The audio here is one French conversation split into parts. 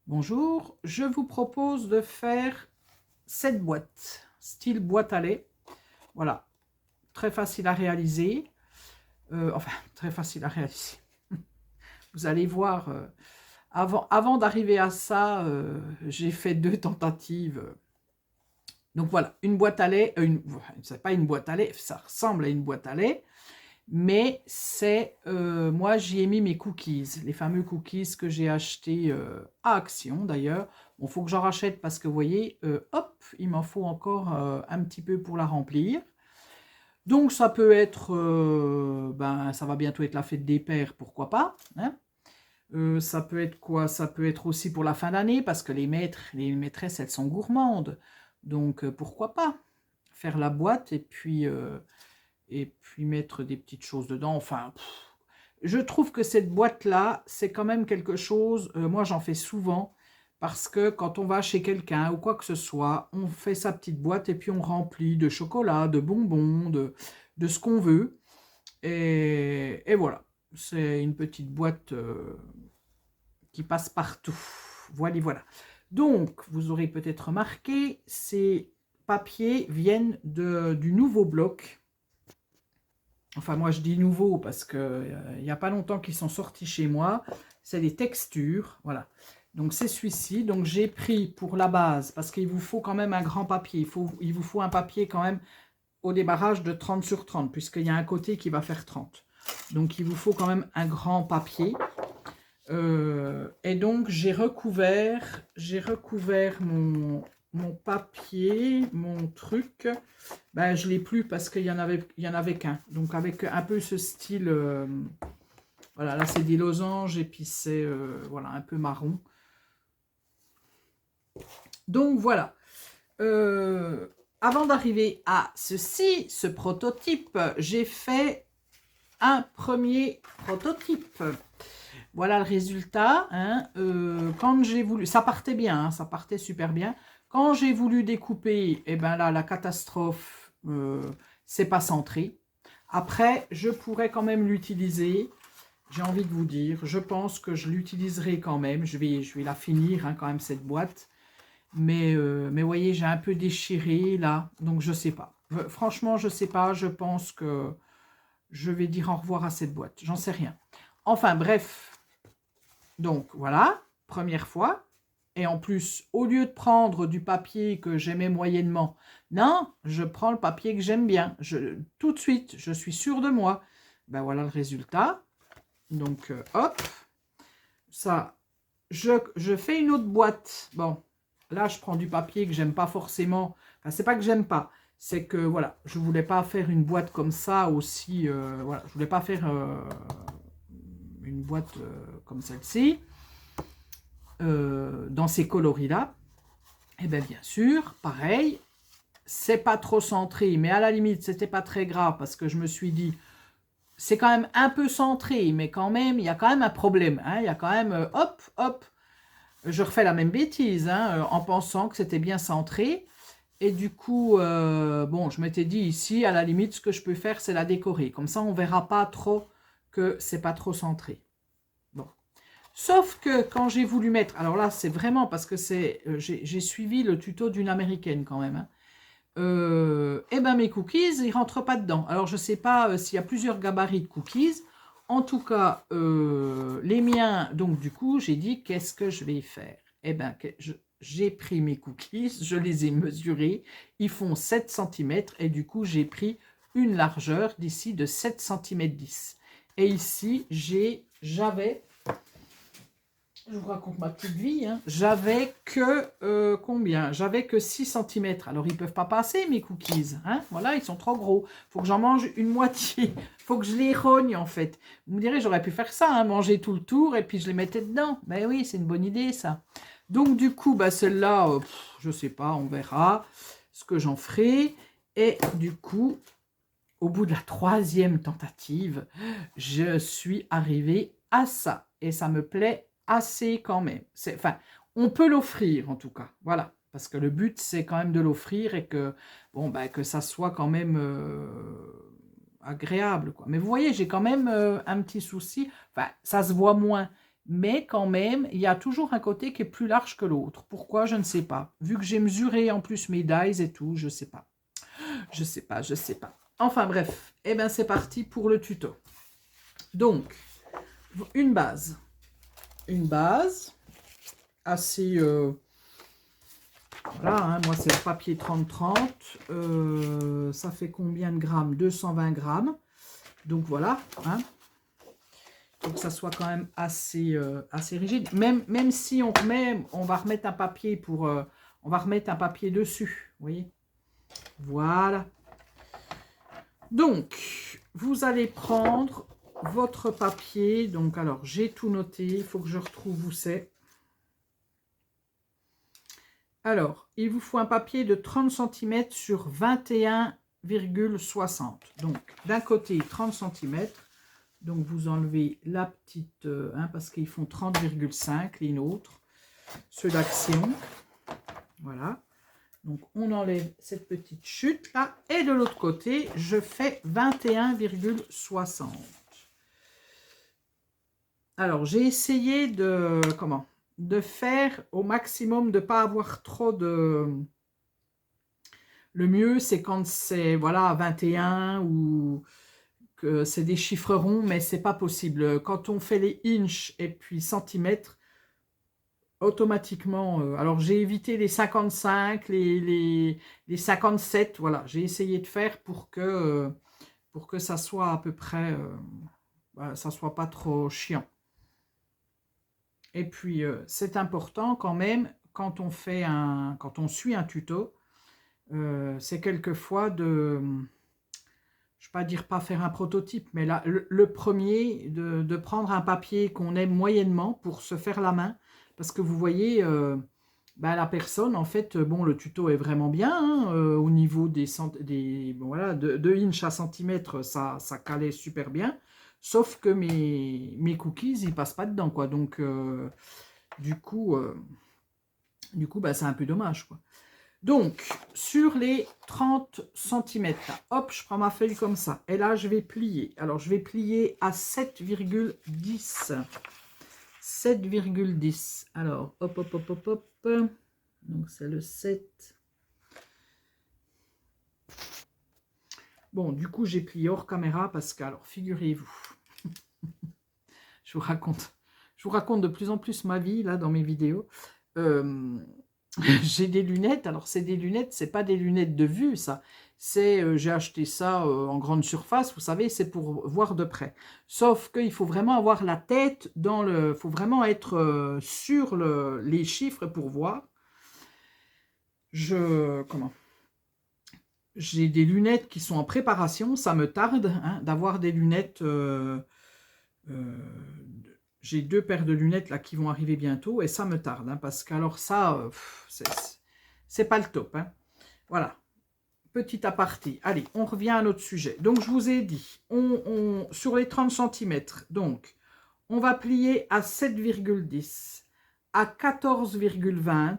Bonjour, je vous propose de faire cette boîte, style boîte à lait. Voilà, très facile à réaliser. Enfin, très facile à réaliser. Vous allez voir, avant d'arriver à ça, j'ai fait 2 tentatives. Donc voilà, une boîte à lait, c'est pas une boîte à lait, ça ressemble à une boîte à lait, mais c'est, moi j'y ai mis mes cookies, les fameux cookies que j'ai achetés à Action d'ailleurs. Bon, faut que j'en rachète parce que vous voyez, hop, il m'en faut encore un petit peu pour la remplir. Donc ça peut être, ça va bientôt être la fête des pères, pourquoi pas, hein. Ça peut être quoi? Ça peut être aussi pour la fin d'année parce que les maîtres, les maîtresses, elles sont gourmandes. Donc pourquoi pas faire la boîte et puis mettre des petites choses dedans. Enfin, je trouve que cette boîte-là, c'est quand même quelque chose, moi j'en fais souvent, parce que quand on va chez quelqu'un ou quoi que ce soit, on fait sa petite boîte et puis on remplit de chocolat, de bonbons, de ce qu'on veut. Et voilà, c'est une petite boîte qui passe partout. Voilà, voilà. Donc, vous aurez peut-être remarqué, ces papiers viennent du Nouveau Bloc. Enfin, moi, je dis nouveau parce que il n'y a pas longtemps qu'ils sont sortis chez moi. C'est des textures, voilà. Donc, c'est celui-ci. Donc, j'ai pris pour la base, parce qu'il vous faut quand même un grand papier. Il vous faut un papier quand même au débarrage de 30 sur 30, puisqu'il y a un côté qui va faire 30. Donc, il vous faut quand même un grand papier. Et donc, j'ai recouvert mon papier, mon truc. Ben, je ne l'ai plus parce qu'il y en avait qu'un. Donc, avec un peu ce style, voilà, là, c'est des losanges et puis c'est, voilà, un peu marron. Donc, voilà. Avant d'arriver à ceci, ce prototype, j'ai fait un premier prototype. Voilà le résultat, hein. Quand j'ai voulu, ça partait bien, hein, ça partait super bien. Quand j'ai voulu découper, et ben là, la catastrophe, c'est pas centré. Après, je pourrais quand même l'utiliser. J'ai envie de vous dire, je pense que je l'utiliserai quand même. Je vais la finir, hein, quand même, cette boîte. Mais vous voyez, j'ai un peu déchiré là, donc je sais pas. Franchement, je sais pas. Je pense que je vais dire au revoir à cette boîte. J'en sais rien. Enfin, bref. Donc voilà, première fois. Et en plus, au lieu de prendre du papier que j'aimais moyennement, non, je prends le papier que j'aime bien. Tout de suite, je suis sûre de moi. Ben voilà le résultat. Donc hop, ça, je fais une autre boîte. Bon, là, je prends du papier que j'aime pas forcément. Enfin, c'est pas que j'aime pas. C'est que, voilà, je voulais pas faire une boîte comme ça aussi. Voilà, je voulais pas faire une boîte comme celle-ci. Dans ces coloris-là, et bien sûr, pareil, c'est pas trop centré, mais à la limite, c'était pas très grave parce que je me suis dit, c'est quand même un peu centré, mais quand même, il y a quand même un problème. Hein, il y a quand même, hop, hop, je refais la même bêtise en pensant que c'était bien centré. Et du coup, bon, je m'étais dit ici, à la limite, ce que je peux faire, c'est la décorer. Comme ça, on verra pas trop que c'est pas trop centré. Bon. Sauf que quand j'ai voulu mettre, alors là c'est vraiment parce que j'ai suivi le tuto d'une américaine quand même, hein. Et ben mes cookies ils rentrent pas dedans. Alors je sais pas s'il y a plusieurs gabarits de cookies. En tout cas, les miens, donc du coup j'ai dit qu'est-ce que je vais faire. Et ben j'ai pris mes cookies, je les ai mesurés, ils font 7 cm et du coup j'ai pris une largeur d'ici de 7 cm 10. Et ici j'avais, je vous raconte ma petite vie, hein. J'avais que, combien? J'avais que 6 cm. Alors, ils ne peuvent pas passer, mes cookies. Hein, voilà, ils sont trop gros. Il faut que j'en mange une moitié. Il faut que je les rogne, en fait. Vous me direz, j'aurais pu faire ça, hein, manger tout le tour, et puis je les mettais dedans. Ben oui, c'est une bonne idée, ça. Donc, du coup, bah, celle-là, je ne sais pas, on verra ce que j'en ferai. Et du coup, au bout de la 3e tentative, je suis arrivée à ça. Et ça me plaît assez quand même. Enfin, on peut l'offrir en tout cas. Voilà. Parce que le but, c'est quand même de l'offrir et que, bon, ben, que ça soit quand même agréable, quoi. Mais vous voyez, j'ai quand même un petit souci. Enfin, ça se voit moins. mais quand même, il y a toujours un côté qui est plus large que l'autre. Pourquoi? Je ne sais pas. Vu que j'ai mesuré en plus mes dies et tout, je sais pas. Je sais pas, je sais pas. Enfin bref, eh bien c'est parti pour le tuto. Donc, une base. Une base assez... voilà, hein, moi c'est le papier 30-30. Ça fait combien de grammes? 220 grammes. Donc voilà, hein. Faut que ça soit quand même assez, assez rigide. Même si on remet, on va remettre un papier pour... on va remettre un papier dessus, vous voyez. Voilà. Donc, vous allez prendre votre papier. Donc, alors, j'ai tout noté. Il faut que je retrouve où c'est. Alors, il vous faut un papier de 30 cm sur 21,60. Donc, d'un côté, 30 cm. Donc, vous enlevez la petite... parce qu'ils font 30,5 les nôtres. Ceux d'Action. Voilà. Donc, on enlève cette petite chute là. Et de l'autre côté, je fais 21,60. Alors, j'ai essayé de... Comment? De faire au maximum, de ne pas avoir trop de... Le mieux, c'est quand c'est, voilà, 21 ou que c'est des chiffres ronds, mais c'est pas possible. Quand on fait les inches et puis centimètres, automatiquement, alors j'ai évité les 55, les 57, voilà, j'ai essayé de faire pour que ça soit à peu près, ça soit pas trop chiant. Et puis, c'est important quand même, quand on suit un tuto, c'est quelquefois de, je ne vais pas dire pas faire un prototype, mais là, le premier, de prendre un papier qu'on aime moyennement pour se faire la main, parce que vous voyez, la personne, en fait, bon, le tuto est vraiment bien, hein, au niveau bon, voilà, de inch à centimètre, ça calait super bien, sauf que mes cookies, ils passent pas dedans, quoi, donc, du coup, c'est un peu dommage, quoi. Donc, sur les 30 cm, hop, je prends ma feuille comme ça. Et là, je vais plier. Alors, je vais plier à 7,10. 7,10. Alors, hop, hop, hop, hop, hop. Donc, c'est le 7. Bon, du coup, j'ai plié hors caméra parce que, alors, figurez-vous, je vous raconte de plus en plus ma vie, là, dans mes vidéos. J'ai des lunettes, alors c'est des lunettes, c'est pas des lunettes de vue, ça. C'est, j'ai acheté ça en grande surface, vous savez, c'est pour voir de près. Sauf qu'il faut vraiment avoir la tête dans le... Il faut vraiment être sur les chiffres pour voir. Comment? J'ai des lunettes qui sont en préparation, ça me tarde hein, d'avoir des lunettes... j'ai 2 paires de lunettes là qui vont arriver bientôt et ça me tarde hein, parce qu'alors ça, c'est pas le top. Hein. Voilà, petit aparté. Allez, on revient à notre sujet. Donc, je vous ai dit, sur les 30 cm, donc, on va plier à 7,10, à 14,20,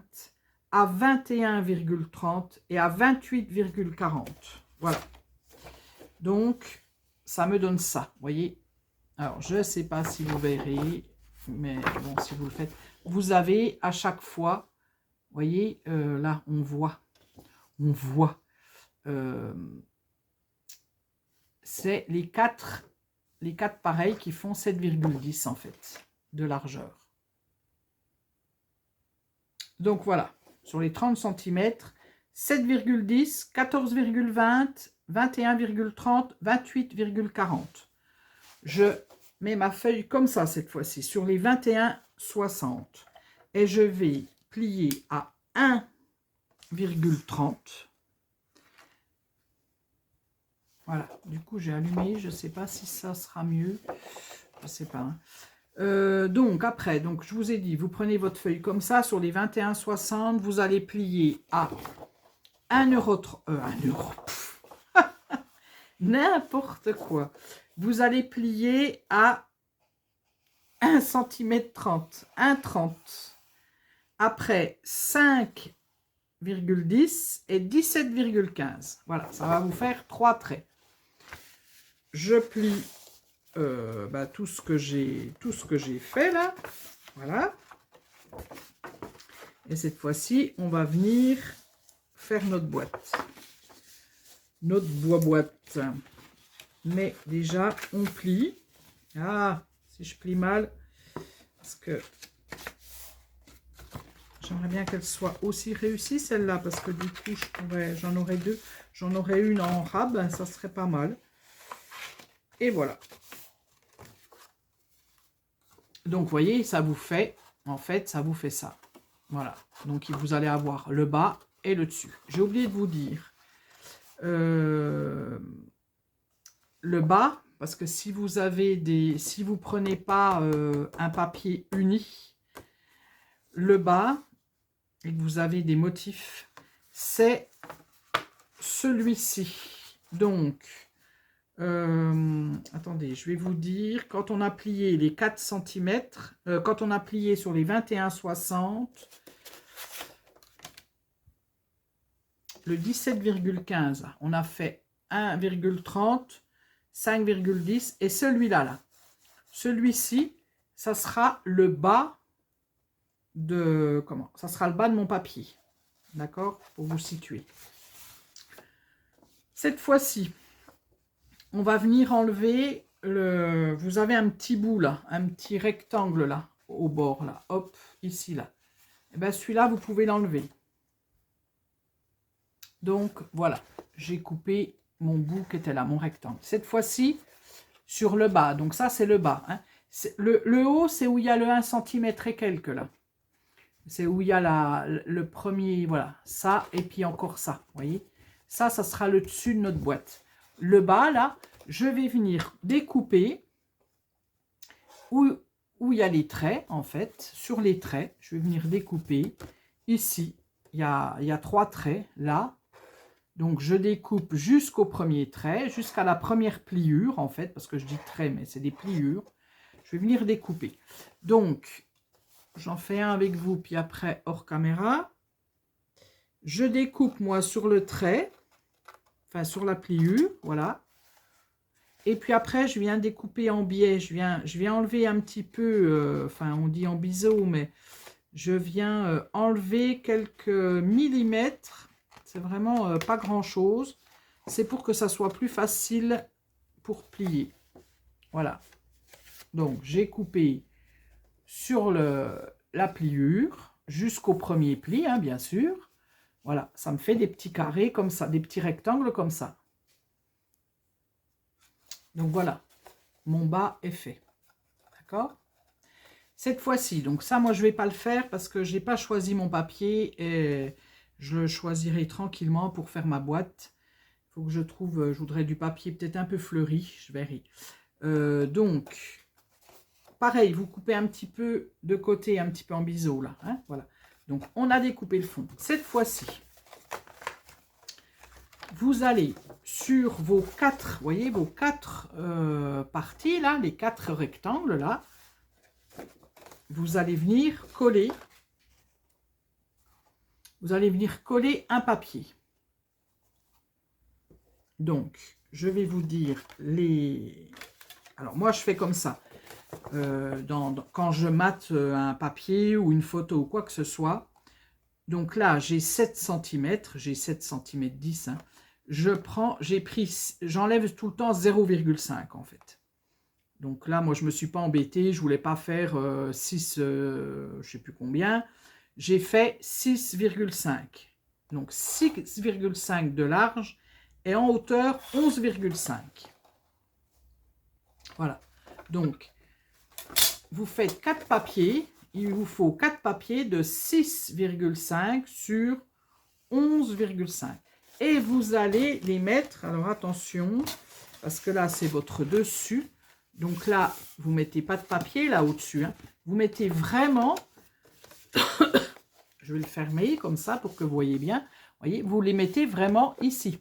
à 21,30 et à 28,40. Voilà. Donc, ça me donne ça, vous voyez. Alors, je ne sais pas si vous verrez, mais bon, si vous le faites, vous avez à chaque fois, vous voyez, là, on voit, c'est les quatre pareils qui font 7,10 en fait, de largeur. Donc voilà, sur les 30 cm, 7,10, 14,20, 21,30, 28,40. Je mets ma feuille comme ça cette fois-ci, sur les 21,60. Et je vais plier à 1,30. Voilà, du coup j'ai allumé, je ne sais pas si ça sera mieux. Je ne sais pas. Hein. Donc après, donc, je vous ai dit, vous prenez votre feuille comme ça, sur les 21,60, vous allez plier à 1 euro. 1 euro. N'importe quoi. Vous allez plier à 1 cm 30, 1,30. Après 5,10 et 17,15. Voilà, ça va vous faire 3 traits. Je plie tout ce que j'ai fait là. Voilà. Et cette fois-ci, on va venir faire notre boîte. Notre boîte. Mais déjà, on plie. Ah, si je plie mal, parce que j'aimerais bien qu'elle soit aussi réussie, celle-là, parce que du coup, j'en aurais deux. J'en aurais une en rab, ça serait pas mal. Et voilà. Donc, vous voyez, ça vous fait, en fait, ça vous fait ça. Voilà. Donc, vous allez avoir le bas et le dessus. J'ai oublié de vous dire. Le bas, parce que si vous prenez pas un papier uni, le bas, et que vous avez des motifs, c'est celui-ci. Donc, attendez, je vais vous dire, quand on a plié les 4 cm, quand on a plié sur les 21,60, le 17,15, on a fait 1,30, 5,10 et celui-là, là. Celui-ci, ça sera le bas de, ça sera le bas de mon papier. D'accord? Pour vous situer. Cette fois-ci, on va venir enlever vous avez un petit bout là, un petit rectangle là, au bord là, hop, ici là. Et bien celui-là, vous pouvez l'enlever. Donc voilà, j'ai coupé mon bout qui était là, mon rectangle. Cette fois-ci, sur le bas, donc ça c'est le bas. Hein. Le haut, c'est où il y a le 1 cm et quelques là. C'est où il y a le premier, voilà, ça et puis encore ça, vous voyez. Ça sera le dessus de notre boîte. Le bas là, je vais venir découper où il y a les traits en fait. Sur les traits, je vais venir découper. Ici, il y a 3 traits là. Donc, je découpe jusqu'au premier trait, jusqu'à la première pliure, en fait, parce que je dis trait, mais c'est des pliures. Je vais venir découper. Donc, j'en fais un avec vous, puis après, hors caméra. Je découpe, moi, sur le trait, enfin, sur la pliure, voilà. Et puis après, je viens découper en biais. Je viens enlever un petit peu, enfin, on dit en biseau, mais je viens enlever quelques millimètres. C'est vraiment pas grand-chose. C'est pour que ça soit plus facile pour plier. Voilà. Donc, j'ai coupé sur la pliure jusqu'au premier pli, hein, bien sûr. Voilà, ça me fait des petits carrés comme ça, des petits rectangles comme ça. Donc, voilà. Mon bas est fait. D'accord ? Cette fois-ci, donc ça, moi, je ne vais pas le faire parce que je n'ai pas choisi mon papier et je le choisirai tranquillement pour faire ma boîte. Il faut que je trouve, je voudrais du papier peut-être un peu fleuri, je verrai. Donc, pareil, vous coupez un petit peu de côté, un petit peu en biseau, là. Hein, voilà. Donc, on a découpé le fond. Cette fois-ci, vous allez sur vos 4, vous voyez, vos 4 parties, là, les 4 rectangles, là, vous allez venir coller. Vous allez venir coller un papier. Donc, je vais vous dire les... Alors, moi, je fais comme ça. Quand je mate un papier ou une photo ou quoi que ce soit. Donc là, j'ai 7 cm. J'ai 7 cm 10. Hein. J'enlève tout le temps 0,5 en fait. Donc là, moi, je ne me suis pas embêtée. Je ne voulais pas faire 6, je ne sais plus combien. J'ai fait 6,5. Donc 6,5 de large et en hauteur 11,5. Voilà. Donc, vous faites 4 papiers. Il vous faut 4 papiers de 6,5 sur 11,5. Et vous allez les mettre, alors attention, parce que là, c'est votre dessus. Donc là, vous ne mettez pas de papier là au-dessus. Hein. Vous mettez vraiment... Je vais le fermer comme ça pour que vous voyez bien. Vous voyez, vous les mettez vraiment ici.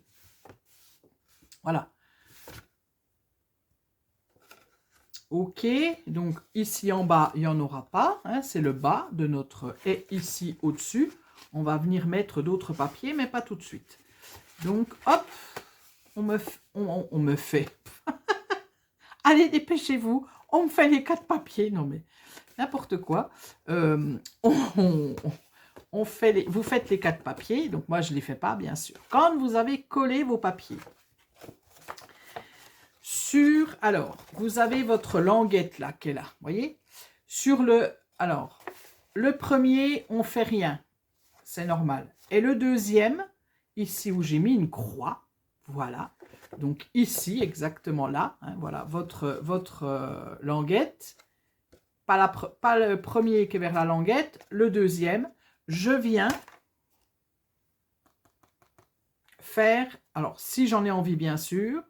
Voilà. Ok, donc ici en bas, il n'y en aura pas. Hein, c'est le bas de notre... Et ici au-dessus, on va venir mettre d'autres papiers, mais pas tout de suite. Donc, hop, on me fait... Allez, dépêchez-vous. On me fait les 4 papiers. Non, mais n'importe quoi. On fait vous faites les 4 papiers. Donc, moi, je ne les fais pas, bien sûr. Quand vous avez collé vos papiers, alors, vous avez votre languette là, qui est là. Vous voyez? Alors, le premier, on ne fait rien. C'est normal. Et le deuxième, ici où j'ai mis une croix, voilà. Donc ici, exactement là, hein, voilà, votre languette. Pas le premier qui est vers la languette, le deuxième, je viens faire, alors si j'en ai envie bien sûr,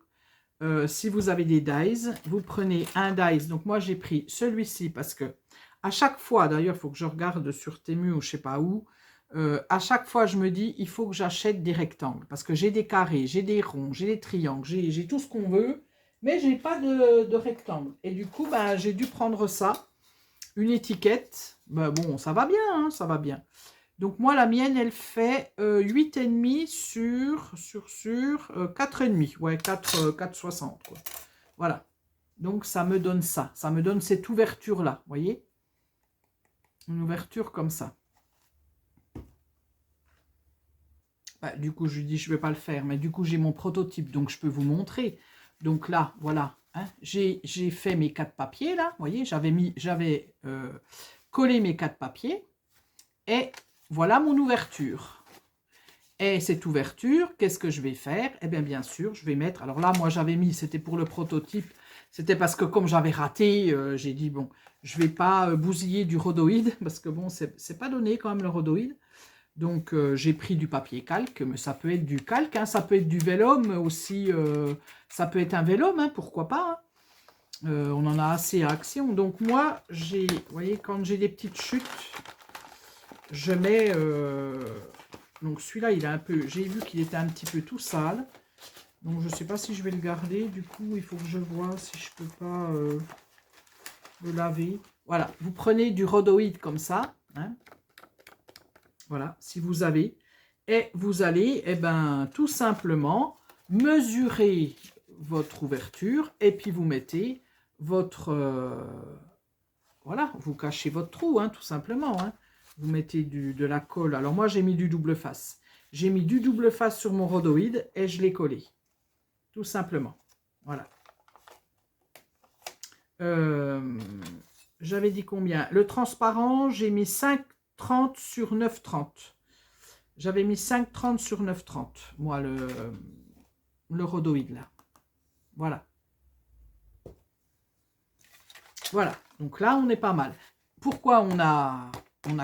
si vous avez des dies, vous prenez un dies. Donc moi j'ai pris celui-ci parce que à chaque fois, d'ailleurs il faut que je regarde sur Temu ou je sais pas où, à chaque fois je me dis il faut que j'achète des rectangles parce que j'ai des carrés, j'ai des ronds, j'ai des triangles, j'ai tout ce qu'on veut, mais j'ai pas de rectangle. Et du coup ben, j'ai dû prendre ça, une étiquette. Ben, bon, ça va bien, hein, ça va bien. Donc moi la mienne elle fait 8,5 sur 4,5. Ouais, 4,60 quoi. Voilà. Donc ça me donne ça. Ça me donne cette ouverture là. Vous voyez? Une ouverture comme ça. Bah, du coup je lui dis je ne vais pas le faire. Mais du coup j'ai mon prototype. Donc je peux vous montrer. Donc là voilà. Hein, j'ai fait mes 4 papiers là. Vous voyez? J'avais collé mes 4 papiers. Et voilà mon ouverture. Et cette ouverture, qu'est-ce que je vais faire? Eh bien sûr, je vais mettre... Alors là, moi, j'avais mis, c'était pour le prototype. C'était parce que comme j'avais raté, j'ai dit, bon, je ne vais pas bousiller du rhodoïde, parce que bon, c'est pas donné quand même le rhodoïde. Donc, j'ai pris du papier calque, mais ça peut être du calque, hein, ça peut être du vélum aussi, ça peut être un vélum, hein, pourquoi pas. Hein. On en a assez à Action. Donc moi, vous voyez, quand j'ai des petites chutes, je mets... donc celui-là, il est un peu... J'ai vu qu'il était un petit peu tout sale. Donc je ne sais pas si je vais le garder. Du coup, il faut que je vois si je peux pas le laver. Voilà, vous prenez du rhodoïde comme ça. Hein. Voilà, si vous avez. Et vous allez, eh ben, tout simplement mesurer votre ouverture. Et puis vous mettez votre... voilà, vous cachez votre trou, hein, tout simplement. Hein. Vous mettez de la colle. Alors moi, j'ai mis du double face. J'ai mis du double face sur mon rhodoïde et je l'ai collé. Tout simplement. Voilà. J'avais dit combien? Le transparent, j'ai mis 5,30 sur 9,30. J'avais mis 5,30 sur 9,30. Moi, le rhodoïde, là. Voilà. Voilà. Donc là, on est pas mal. Pourquoi on a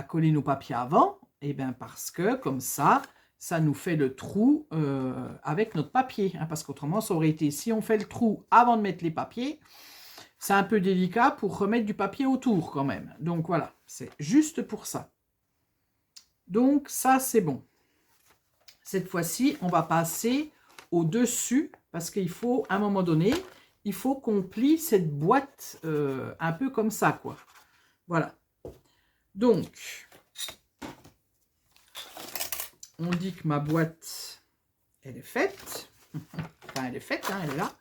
collé nos papiers avant? Eh bien, parce que, comme ça nous fait le trou avec notre papier. Hein, parce qu'autrement, ça aurait été, si on fait le trou avant de mettre les papiers, c'est un peu délicat pour remettre du papier autour quand même. Donc voilà, c'est juste pour ça. Donc ça, c'est bon. Cette fois-ci, on va passer au-dessus, parce qu'il faut, à un moment donné, il faut qu'on plie cette boîte un peu comme ça, quoi. Voilà. Donc, on dit que ma boîte, elle est faite. Enfin, elle est faite, hein, elle est là.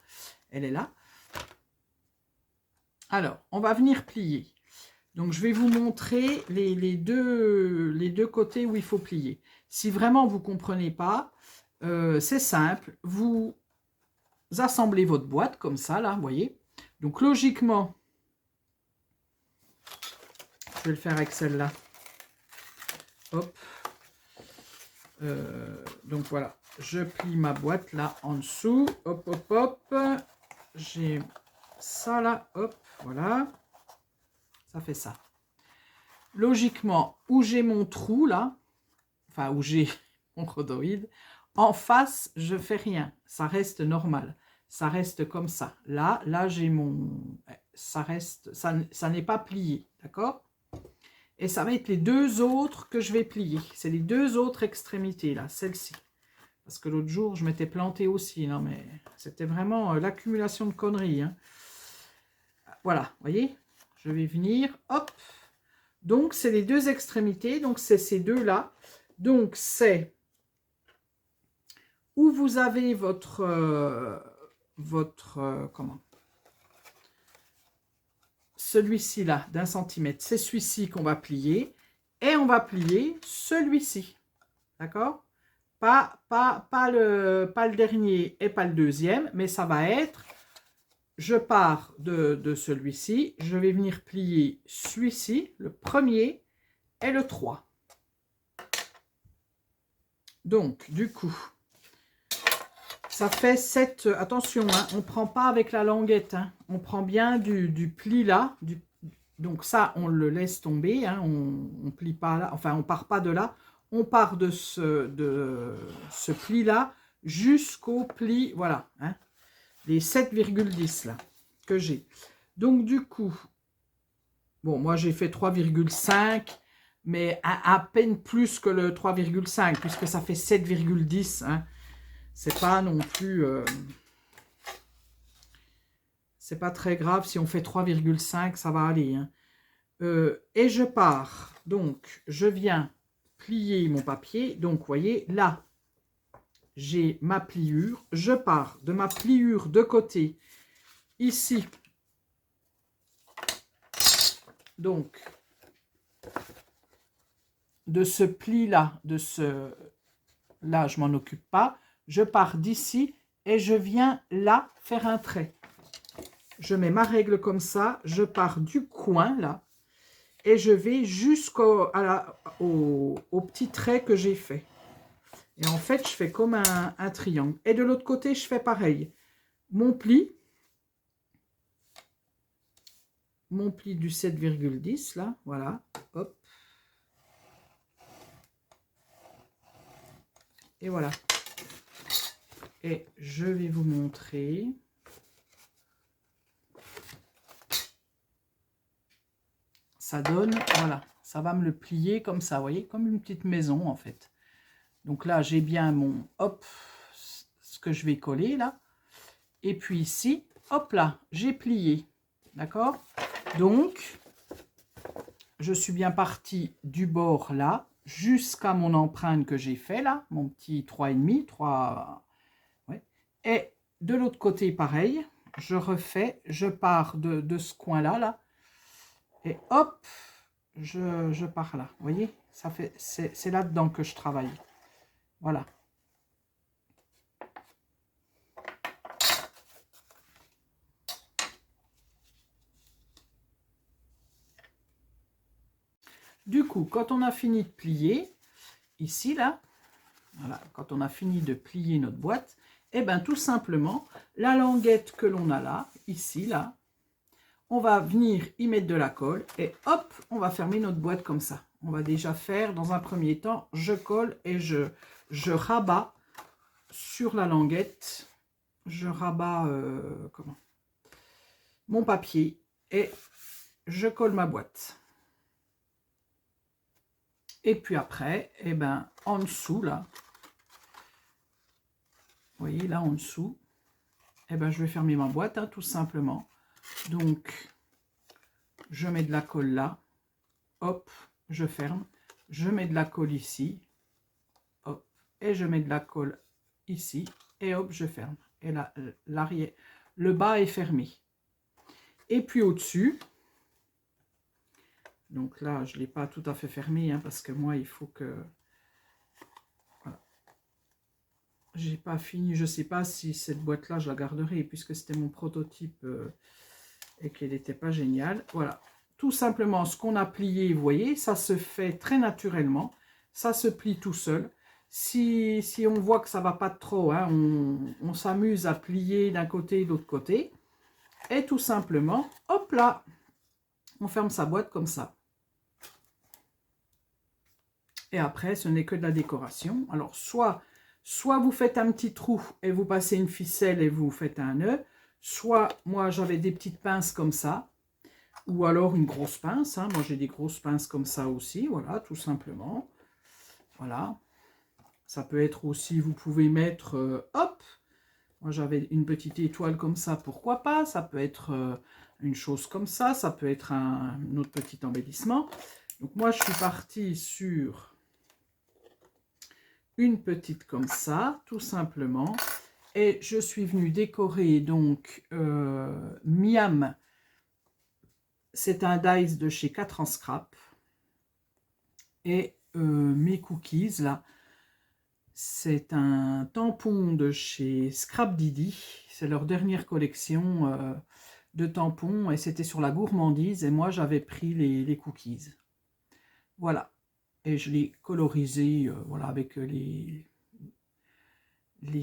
Elle est là. Alors, on va venir plier. Donc, je vais vous montrer les deux côtés où il faut plier. Si vraiment vous ne comprenez pas, c'est simple. Vous assemblez votre boîte comme ça, là, vous voyez. Donc, logiquement, je vais le faire avec celle-là. Hop. Donc, voilà. Je plie ma boîte, là, en dessous. Hop, hop, hop. J'ai ça, là. Hop, voilà. Ça fait ça. Logiquement, où j'ai mon trou, là, enfin, où j'ai mon rhodoïde, en face, je fais rien. Ça reste normal. Ça reste comme ça. Là, j'ai mon... Ça reste... Ça n'est pas plié, d'accord? Et ça va être les deux autres que je vais plier. C'est les deux autres extrémités, là, celle-ci. Parce que l'autre jour, je m'étais plantée aussi. Non, mais c'était vraiment l'accumulation de conneries. Hein. Voilà, vous voyez? Je vais venir, hop. Donc, c'est les deux extrémités. Donc, c'est ces deux-là. Donc, c'est où vous avez comment? celui-ci là d'1 centimètre, c'est celui-ci qu'on va plier. Et on va plier celui-ci. D'accord? Pas le dernier et pas le deuxième, mais ça va être, je pars de celui-ci, je vais venir plier celui-ci, le premier et le 3. Donc, du coup, ça fait 7, attention, hein, on ne prend pas avec la languette, hein, on prend bien du pli là, donc ça, on le laisse tomber, hein, on ne plie pas là, enfin, on ne part pas de là, on part de ce pli-là jusqu'au pli, voilà, hein, les 7,10 là, que j'ai. Donc, du coup, bon, moi, j'ai fait 3,5, mais à peine plus que le 3,5, puisque ça fait 7,10, hein. C'est pas non plus... c'est pas très grave, si on fait 3,5, ça va aller, hein. Et je pars, donc, je viens plier mon papier. Donc, vous voyez, là, j'ai ma pliure. Je pars de ma pliure de côté, ici. Donc, de ce pli-là, là, je m'en occupe pas. Je pars d'ici et je viens là faire un trait. Je mets ma règle comme ça. Je pars du coin, là. Et je vais jusqu'au petit trait que j'ai fait. Et en fait, je fais comme un triangle. Et de l'autre côté, je fais pareil. Mon pli du 7,10, là, voilà, hop. Et voilà. Et je vais vous montrer. Ça donne, voilà, ça va me le plier comme ça, vous voyez, comme une petite maison, en fait. Donc là, j'ai bien mon, hop, ce que je vais coller, là. Et puis ici, hop là, j'ai plié. D'accord? Donc, je suis bien partie du bord là, jusqu'à mon empreinte que j'ai fait là, mon petit 3,5, 3... Ouais. Et de l'autre côté, pareil, je refais, je pars de ce coin-là, là, et hop, je pars là. Vous voyez? Ça fait, c'est là-dedans que je travaille. Voilà. Du coup, quand on a fini de plier, ici, là, voilà, quand on a fini de plier notre boîte, et bien tout simplement, la languette que l'on a là, ici, là, on va venir y mettre de la colle et hop, on va fermer notre boîte comme ça. On va déjà faire, dans un premier temps, je colle et je rabats sur la languette, je rabats mon papier et je colle ma boîte. Et puis après, eh ben, en dessous, là, vous voyez, là, en dessous, eh ben, je vais fermer ma boîte, hein, tout simplement. Donc, je mets de la colle là, hop, je ferme. Je mets de la colle ici, hop, et je mets de la colle ici, et hop, je ferme. Et là, l'arrière, le bas est fermé. Et puis au-dessus, donc là, je ne l'ai pas tout à fait fermé, hein, parce que moi, il faut que... Voilà. J'ai pas fini, je ne sais pas si cette boîte-là, je la garderai, puisque c'était mon prototype et qu'elle n'était pas géniale. Voilà. Tout simplement, ce qu'on a plié, vous voyez, ça se fait très naturellement. Ça se plie tout seul. Si on voit que ça ne va pas trop, hein, on s'amuse à plier d'un côté et de l'autre côté. Et tout simplement, hop là, on ferme sa boîte comme ça. Et après, ce n'est que de la décoration. Alors, soit vous faites un petit trou et vous passez une ficelle et vous faites un nœud. Soit, moi, j'avais des petites pinces comme ça. Ou alors une grosse pince. Hein. Moi, j'ai des grosses pinces comme ça aussi. Voilà, tout simplement. Voilà. Ça peut être aussi, vous pouvez mettre, hop. Moi, j'avais une petite étoile comme ça, pourquoi pas. Ça peut être une chose comme ça. Ça peut être un autre petit embellissement. Donc, moi, je suis partie sur une petite comme ça, tout simplement. Et je suis venue décorer, donc, Miam c'est un dice de chez 4 en scrap. Et mes cookies, là, c'est un tampon de chez Scrap Didi. C'est leur dernière collection de tampons. Et c'était sur la gourmandise. Et moi, j'avais pris les cookies. Voilà. Et je l'ai colorisé voilà, avec les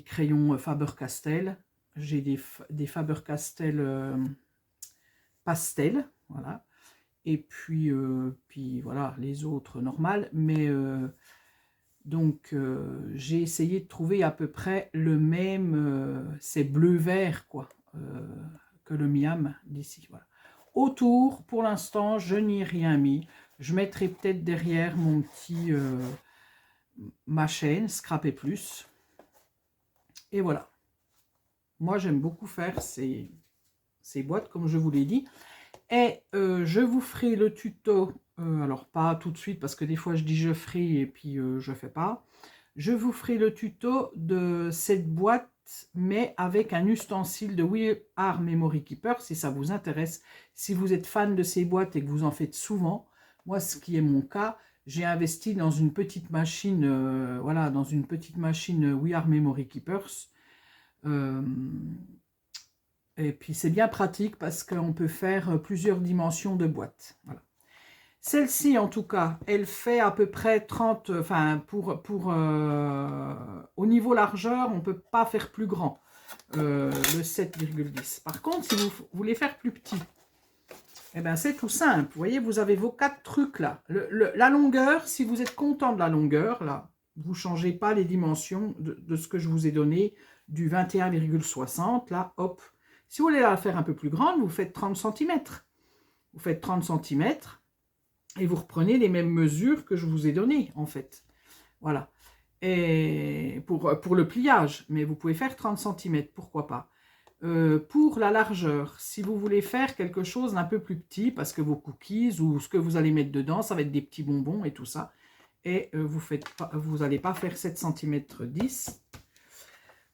crayons Faber-Castell. J'ai des Faber-Castell pastel. Voilà. Et puis voilà, les autres normales. Mais donc, j'ai essayé de trouver à peu près le même, c'est bleu-vert, quoi, que le Miam d'ici. Voilà. Autour, pour l'instant, je n'y ai rien mis. Je mettrai peut-être derrière mon petit, ma chaîne, Scrapper Plus. Et voilà. Moi, j'aime beaucoup faire ces boîtes, comme je vous l'ai dit. Et je vous ferai le tuto, alors pas tout de suite, parce que des fois je dis je ferai et puis je fais pas. Je vous ferai le tuto de cette boîte, mais avec un ustensile de We Are Memory Keeper, si ça vous intéresse. Si vous êtes fan de ces boîtes et que vous en faites souvent, moi ce qui est mon cas, j'ai investi dans une petite machine, voilà, dans une petite machine We Are Memory Keepers. Et puis c'est bien pratique parce qu'on peut faire plusieurs dimensions de boîte. Voilà. Celle-ci, en tout cas, elle fait à peu près 30, enfin, au niveau largeur, on ne peut pas faire plus grand, le 7,10. Par contre, si vous voulez faire plus petit, eh ben, c'est tout simple. Vous voyez, vous avez vos 4 trucs là. La longueur, si vous êtes content de la longueur, là, vous ne changez pas les dimensions de ce que je vous ai donné, du 21,60, là, hop. Si vous voulez la faire un peu plus grande, vous faites 30 cm. Vous faites 30 cm. Et vous reprenez les mêmes mesures que je vous ai données, en fait. Voilà. Et pour le pliage, mais vous pouvez faire 30 cm, pourquoi pas. Pour la largeur, si vous voulez faire quelque chose d'un peu plus petit, parce que vos cookies ou ce que vous allez mettre dedans, ça va être des petits bonbons et tout ça, et vous n'allez pas faire 7 cm 10.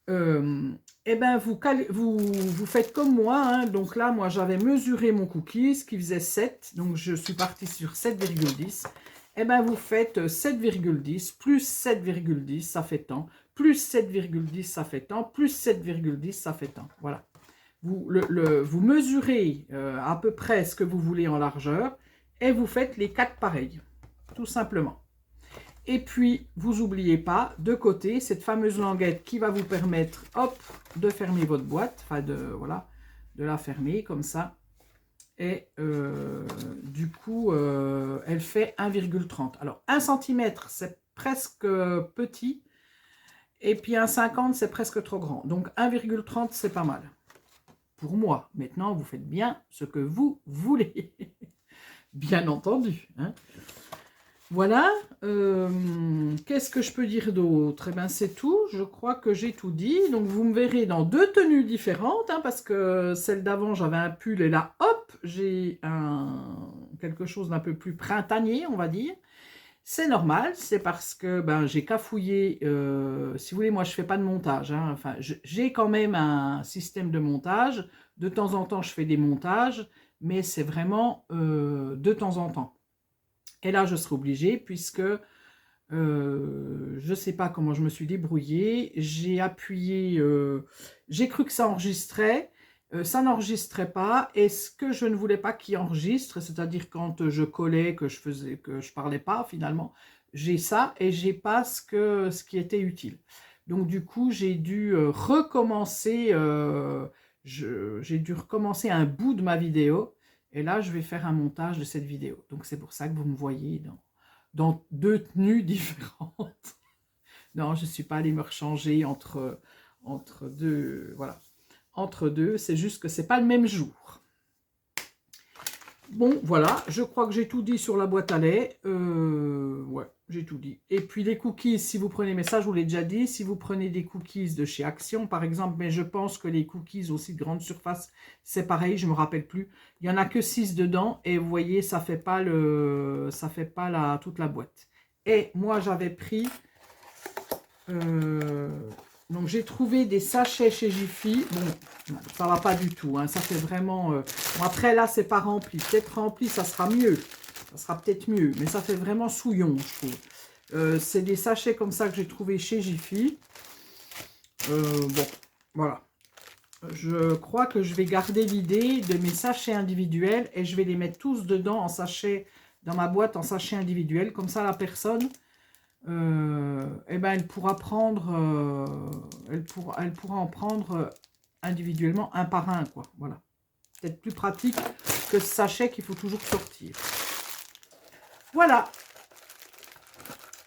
Eh ben vous faites comme moi, hein. Donc là, moi, j'avais mesuré mon cookies qui faisait 7, donc je suis partie sur 7,10. Eh ben vous faites 7,10 plus 7,10, ça fait tant, plus 7,10, ça fait tant, plus 7,10, ça fait tant. Voilà. Vous mesurez à peu près ce que vous voulez en largeur et vous faites les 4 pareils, tout simplement. Et puis, vous n'oubliez pas, de côté, cette fameuse languette qui va vous permettre, hop, de fermer votre boîte, enfin, voilà, de la fermer comme ça. Et du coup, elle fait 1,30. Alors, 1 cm, c'est presque petit. Et puis, 1,50, c'est presque trop grand. Donc, 1,30, c'est pas mal. Pour moi, maintenant, vous faites bien ce que vous voulez. Bien entendu, hein. Voilà, qu'est-ce que je peux dire d'autre? Eh bien, c'est tout, je crois que j'ai tout dit. Donc, vous me verrez dans 2 tenues différentes, hein, parce que celle d'avant, j'avais un pull, et là, hop, j'ai quelque chose d'un peu plus printanier, on va dire. C'est normal, c'est parce que ben, j'ai cafouillé, si vous voulez, moi, je ne fais pas de montage, hein, enfin, j'ai quand même un système de montage. De temps en temps, je fais des montages, mais c'est vraiment de temps en temps. Et là, je serai obligée puisque je ne sais pas comment je me suis débrouillée. J'ai appuyé, j'ai cru que ça enregistrait. Ça n'enregistrait pas. Et ce que je ne voulais pas qu'il enregistre, c'est-à-dire quand je collais, que je parlais pas finalement, j'ai ça et j'ai pas ce qui était utile. Donc du coup, j'ai dû recommencer. J'ai dû recommencer un bout de ma vidéo. Et là, je vais faire un montage de cette vidéo. Donc, c'est pour ça que vous me voyez dans 2 tenues différentes. Non, je ne suis pas allée me rechanger entre deux. Voilà. Entre deux, c'est juste que ce n'est pas le même jour. Bon, voilà. Je crois que j'ai tout dit sur la boîte à lait. Ouais, j'ai tout dit. Et puis, les cookies, si vous prenez, mais ça, je vous l'ai déjà dit, si vous prenez des cookies de chez Action, par exemple, mais je pense que les cookies aussi de grande surface, c'est pareil, je ne me rappelle plus. Il n'y en a que 6 dedans, et vous voyez, ça ne fait pas, toute la boîte. Et moi, j'avais pris Donc, j'ai trouvé des sachets chez Jiffy. Bon, ça va pas du tout. Hein, ça fait vraiment... Bon, après, là, c'est pas rempli. Peut-être rempli, ça sera mieux. Ça sera peut-être mieux. Mais ça fait vraiment souillon, je trouve. C'est des sachets comme ça que j'ai trouvé chez Jiffy. Bon, voilà. Je crois que je vais garder l'idée de mes sachets individuels et je vais les mettre tous dedans en sachet, dans ma boîte en sachet individuel. Comme ça, la personne, eh ben, elle pourra prendre, elle pourra en prendre individuellement un par un, quoi. Voilà. Peut-être plus pratique que ce sachet qu'il faut toujours sortir. Voilà.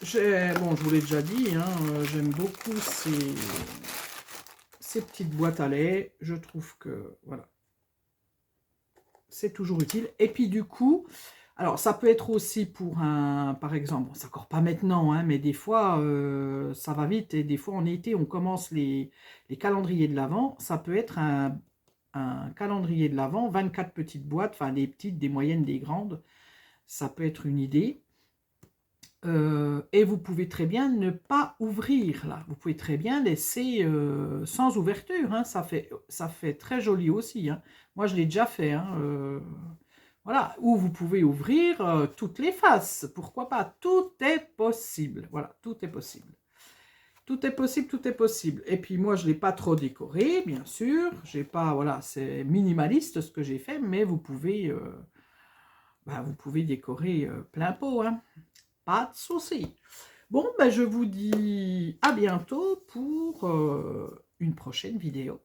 Bon, je vous l'ai déjà dit, hein, j'aime beaucoup ces petites boîtes à lait. Je trouve que, voilà, c'est toujours utile. Et puis, du coup, alors, ça peut être aussi pour un, par exemple, bon, c'est encore pas maintenant, hein, mais des fois, ça va vite. Et des fois, en été, on commence les calendriers de l'Avent. Ça peut être un calendrier de l'Avent, 24 petites boîtes, enfin, des petites, des moyennes, des grandes. Ça peut être une idée. Et vous pouvez très bien ne pas ouvrir là. Vous pouvez très bien laisser sans ouverture. Hein. Ça fait très joli aussi. Hein. Moi, je l'ai déjà fait. Hein, voilà. Ou vous pouvez ouvrir toutes les faces. Pourquoi pas? Tout est possible. Voilà, tout est possible. Tout est possible, tout est possible. Et puis moi, je ne l'ai pas trop décoré, bien sûr. J'ai pas, voilà, c'est minimaliste ce que j'ai fait, mais vous pouvez décorer plein pot. Hein. Pas de souci. Bon, ben, je vous dis à bientôt pour une prochaine vidéo.